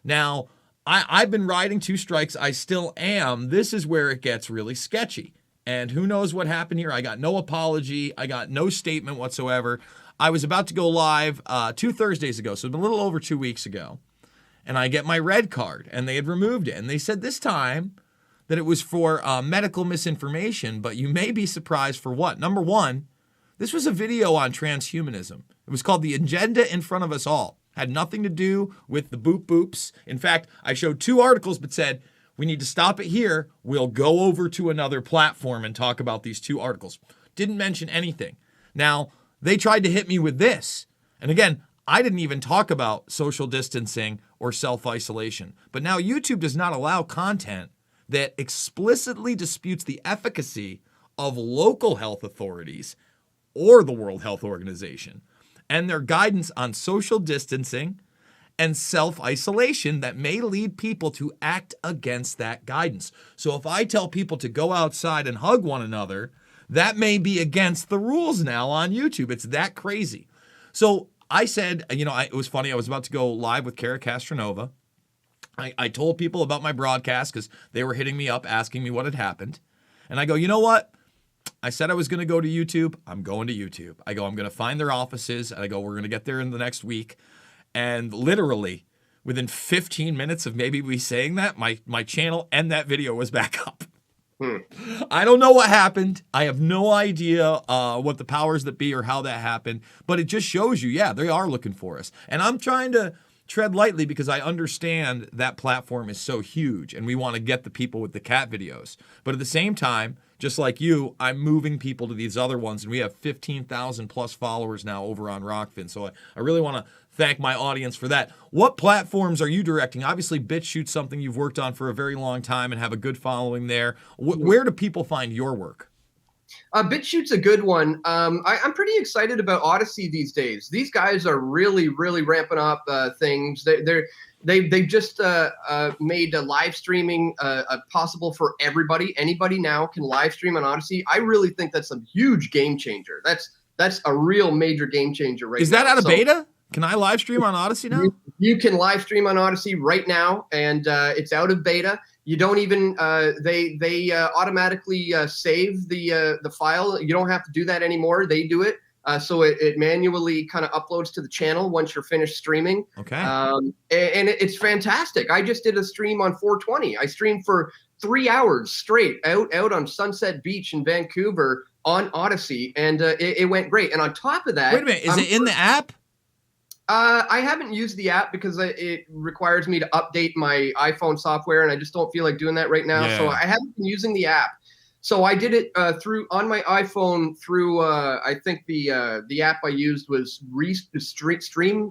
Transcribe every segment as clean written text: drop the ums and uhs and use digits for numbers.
Now, I've been riding two strikes. I still am. This is where it gets really sketchy. And who knows what happened here? I got no apology. I got no statement whatsoever. I was about to go live 2 Thursdays ago, so it's been a little over 2 weeks ago. And I get my red card, and they had removed it. And they said this time that it was for medical misinformation, but you may be surprised for what? Number one, this was a video on transhumanism. It was called The Agenda in Front of Us All. Had nothing to do with the boop boops. In fact, I showed 2 articles but said, we need to stop it here. We'll go over to another platform and talk about these 2 articles. Didn't mention anything. Now, they tried to hit me with this. And again, I didn't even talk about social distancing or self-isolation. But now YouTube does not allow content that explicitly disputes the efficacy of local health authorities or the World Health Organization and their guidance on social distancing and self-isolation that may lead people to act against that guidance. So if I tell people to go outside and hug one another, that may be against the rules now on YouTube. It's that crazy. So I said, it was funny. I was about to go live with Kara Castronova. I told people about my broadcast because they were hitting me up asking me what had happened. And I go, you know what? I said I was going to go to YouTube. I'm going to YouTube. I go, I'm going to find their offices. And I go, we're going to get there in the next week. And literally within 15 minutes of maybe me saying that, my channel and that video was back up. I don't know what happened. I have no idea what the powers that be or how that happened. But it just shows you, yeah, they are looking for us. And I'm trying to tread lightly because I understand that platform is so huge and we want to get the people with the cat videos. But at the same time, just like you, I'm moving people to these other ones, and we have 15,000 plus followers now over on Rokfin. So I really want to thank my audience for that. What platforms are you directing? Obviously, BitChute's something you've worked on for a very long time and have a good following there. Where do people find your work? BitChute's a good one. I'm pretty excited about Odysee these days. These guys are really, really ramping up things. They've just made live streaming possible for everybody. Anybody now can live stream on Odysee. I really think that's a huge game changer. That's a real major game changer right now. Is that out of beta? Can I live stream on Odysee now? You can live stream on Odysee right now, and it's out of beta. You don't even they automatically save the file. You don't have to do that anymore. They do it. So it manually kind of uploads to the channel once you're finished streaming. Okay. And it's fantastic. I just did a stream on 420. I streamed for 3 hours straight out on Sunset Beach in Vancouver on Odysee, and it went great. And on top of that, wait a minute, is it in the app? I haven't used the app because it requires me to update my iPhone software, and I just don't feel like doing that right now. Yeah. So I haven't been using the app. So I did it on my iPhone through I think the app I used was Restream.io.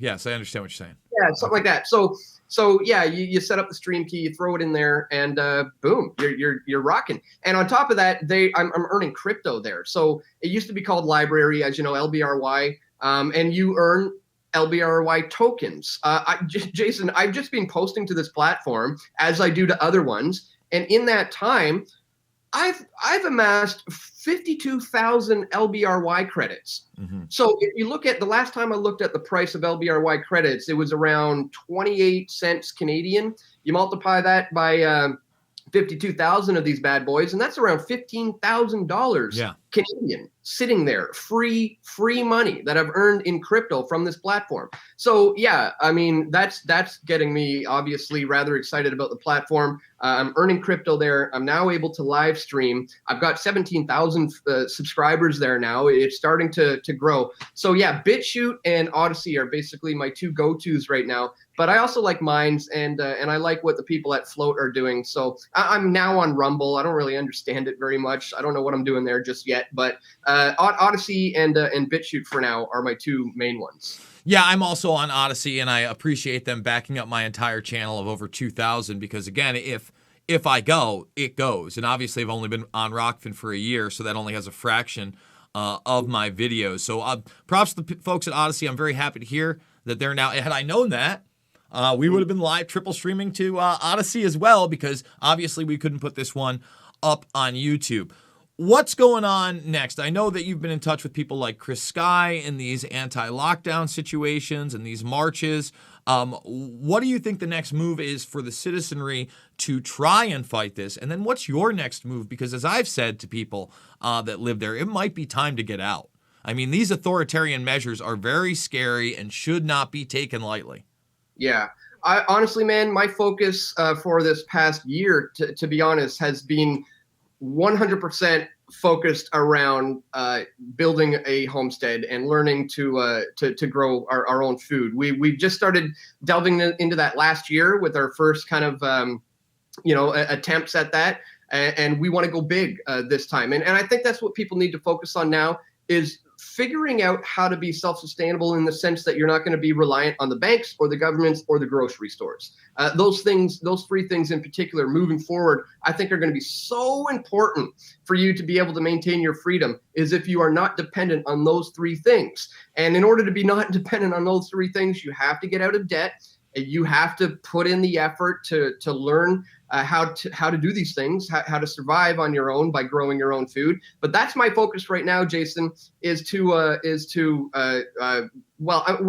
Yes, I understand what you're saying. Yeah, something like that. So yeah, you set up the stream key, you throw it in there, and boom, you're rocking. And on top of that, I'm earning crypto there. So it used to be called Library, as you know, LBRY. And you earn LBRY tokens. Jason, I've just been posting to this platform as I do to other ones. And in that time, I've amassed 52,000 LBRY credits. Mm-hmm. So if you look at the last time I looked at the price of LBRY credits, it was around 28 cents Canadian. You multiply that by 52,000 of these bad boys, and that's around $15,000 Canadian sitting there, free money that I've earned in crypto from this platform. So yeah, I mean, that's getting me obviously rather excited about the platform. I'm earning crypto there. I'm now able to live stream. I've got 17,000 subscribers there now. It's starting to grow. So yeah, BitChute and Odysee are basically my 2 go-tos right now. But I also like Minds, and I like what the people at Float are doing. So I'm now on Rumble. I don't really understand it very much. I don't know what I'm doing there just yet. But Odysee and BitChute for now are my 2 main ones. Yeah, I'm also on Odysee, and I appreciate them backing up my entire channel of over 2,000 because, again, if I go, it goes. And obviously, I've only been on Rokfin for a year, so that only has a fraction of my videos. So props to the folks at Odysee. I'm very happy to hear that they're now, had I known that, we would have been live triple streaming to Odysee as well because obviously we couldn't put this one up on YouTube. what's going on next? I know that you've been in touch with people like Chris Sky in these anti-lockdown situations and these marches. What do you think the next move is for the citizenry to try and fight this? And then what's your next move? Because as I've said to people that live there, it might be time to get out. I mean, these authoritarian measures are very scary and should not be taken lightly. Yeah. I honestly, man, my focus for this past year, to be honest, has been 100% focused around building a homestead and learning to grow our own food. We've just started delving into that last year with our first kind of attempts at that, and we want to go big this time. And I think that's what people need to focus on now, is figuring out how to be self-sustainable in the sense that you're not going to be reliant on the banks or the governments or the grocery stores. Those three things in particular, moving forward, I think are going to be so important for you to be able to maintain your freedom, is if you are not dependent on those three things. And in order to be not dependent on those three things, you have to get out of debt. You have to put in the effort to learn how to do these things, how to survive on your own by growing your own food. But that's my focus right now, Jason, we're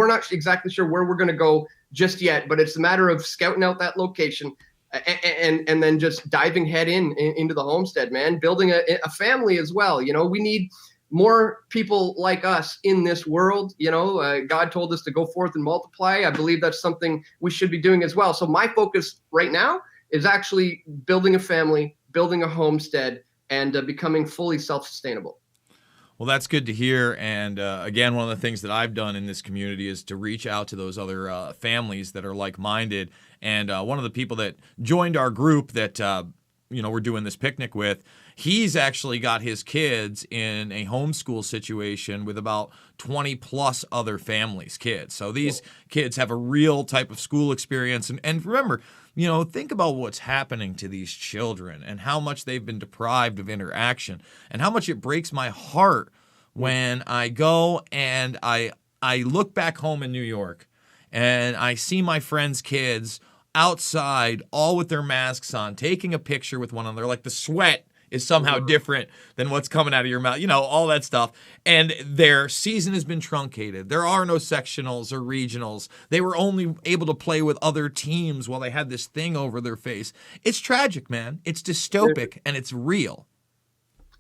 not exactly sure where we're going to go just yet, but it's a matter of scouting out that location and then just diving head into the homestead, man, building a family as well. You know, we need more people like us in this world. You know, God told us to go forth and multiply. I believe that's something we should be doing as well. So my focus right now is actually building a family, building a homestead, and becoming fully self-sustainable. Well, that's good to hear. And again, one of the things that I've done in this community is to reach out to those other families that are like-minded. And one of the people that joined our group that we're doing this picnic with, he's actually got his kids in a homeschool situation with about 20 plus other families' kids. So these kids have a real type of school experience. And remember, think about what's happening to these children and how much they've been deprived of interaction and how much it breaks my heart when I go and I look back home in New York and I see my friends' kids outside, all with their masks on, taking a picture with one another, like the sweat is somehow different than what's coming out of your mouth, all that stuff. And their season has been truncated. There are no sectionals or regionals. They were only able to play with other teams while they had this thing over their face. It's tragic, man. It's dystopic and it's real.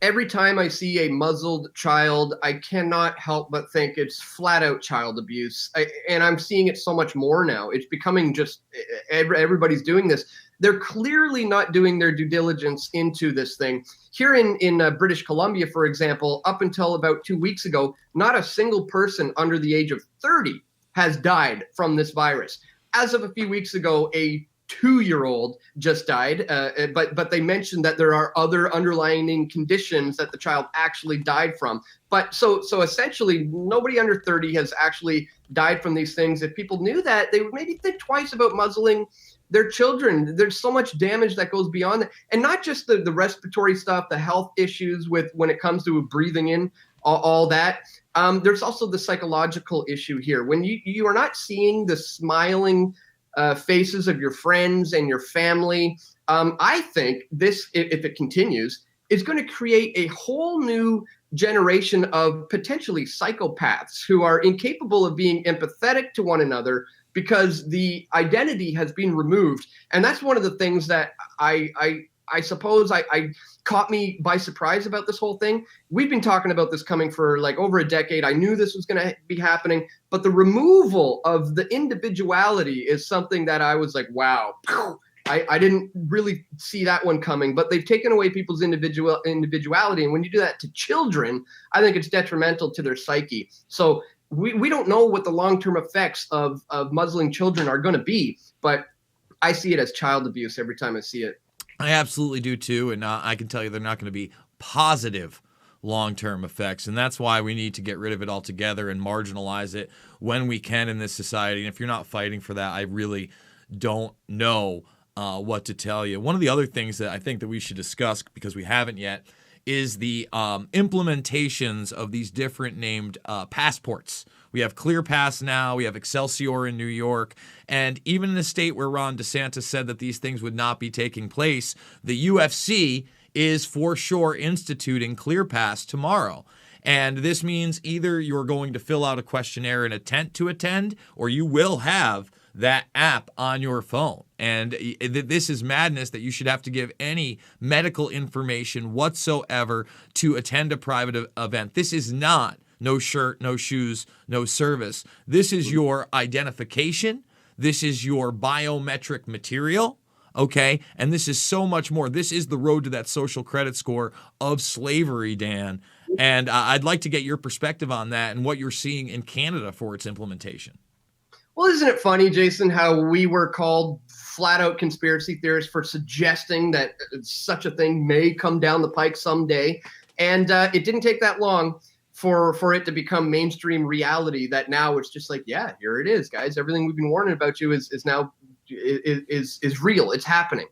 Every time I see a muzzled child, I cannot help but think it's flat out child abuse. And I'm seeing it so much more now. It's becoming just everybody's doing this. They're clearly not doing their due diligence into this thing. Here in British Columbia, for example, up until about 2 weeks ago, not a single person under the age of 30 has died from this virus. As of a few weeks ago, a 2-year-old just died, but they mentioned that there are other underlying conditions that the child actually died from. But so essentially, nobody under 30 has actually died from these things. If people knew that, they would maybe think twice about muzzling their children. There's so much damage that goes beyond that, and not just the respiratory stuff, the health issues with when it comes to breathing in all that. There's also the psychological issue here. When you are not seeing the smiling faces of your friends and your family, I think this, if it continues, is going to create a whole new generation of potentially psychopaths who are incapable of being empathetic to one another because the identity has been removed. And that's one of the things that I suppose I caught me by surprise about this whole thing. We've been talking about this coming for like over a decade. I knew this was going to be happening, but the removal of the individuality is something that I was like, wow, I didn't really see that one coming. But they've taken away people's individuality. And when you do that to children, I think it's detrimental to their psyche. So we don't know what the long-term effects of muzzling children are going to be, but I see it as child abuse every time I see it. I absolutely do too, and I can tell you they're not going to be positive long-term effects, and that's why we need to get rid of it altogether and marginalize it when we can in this society. And if you're not fighting for that, I really don't know what to tell you. One of the other things that I think that we should discuss, because we haven't yet, is the implementations of these different named passports. We have ClearPass now, we have Excelsior in New York, and even in a state where Ron DeSantis said that these things would not be taking place, the UFC is for sure instituting ClearPass tomorrow. And this means either you're going to fill out a questionnaire and attempt to attend, or you will have that app on your phone. And this is madness that you should have to give any medical information whatsoever to attend a private event. This is not no shirt, no shoes, no service. This is your identification. This is your biometric material. Okay. And this is so much more. This is the road to that social credit score of slavery, Dan. And I'd like to get your perspective on that and what you're seeing in Canada for its implementation. Well, isn't it funny, Jason, how we were called flat out conspiracy theorists for suggesting that such a thing may come down the pike someday? And it didn't take that long for it to become mainstream reality, that now it's just like, yeah, here it is, guys. Everything we've been warning about you is now real. It's happening.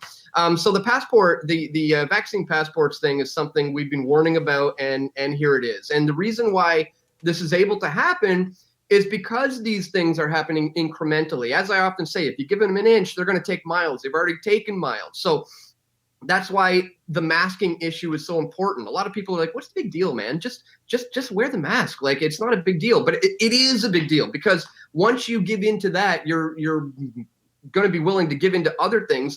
So the passport, the vaccine passports thing is something we've been warning about, and here it is. And the reason why this is able to happen is because these things are happening incrementally. As I often say, if you give them an inch, they're going to take miles. They've already taken miles. So that's why the masking issue is so important. A lot of people are like, what's the big deal, man? Just wear the mask. Like, it's not a big deal, but it is a big deal, because once you give into that, you're going to be willing to give into other things